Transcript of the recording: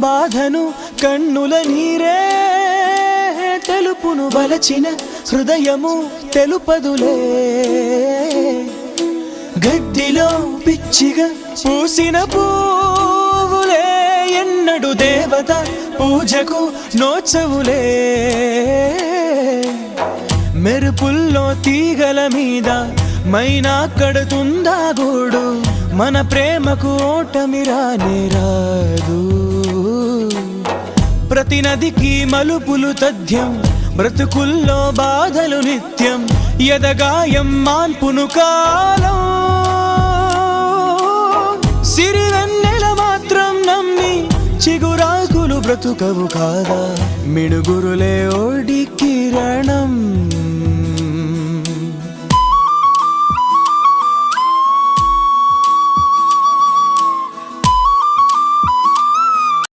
బాధను కన్నుల నీరే తెలుపును వలచిన హృదయము తెలుపదులే గడ్డిలో పిచ్చిగా పూసిన పువ్వులే ఎన్నడు దేవత పూజకు నోచవులే మెరుపుల్లో తీగల మీద మైనా కడుతుందా గూడు మన ప్రేమకు ఓటమి రానే రాదు ప్రతి నదికి మలుపులు తథ్యం బ్రతుకుల్లో బాధలు నిత్యం ఎదగాయం మాన్పును కాలం సిరివెన్నెల మాత్రం నమ్మి చిగురాకులు బ్రతుకవు కాదా మిడుగురులే ఓడి కిరణం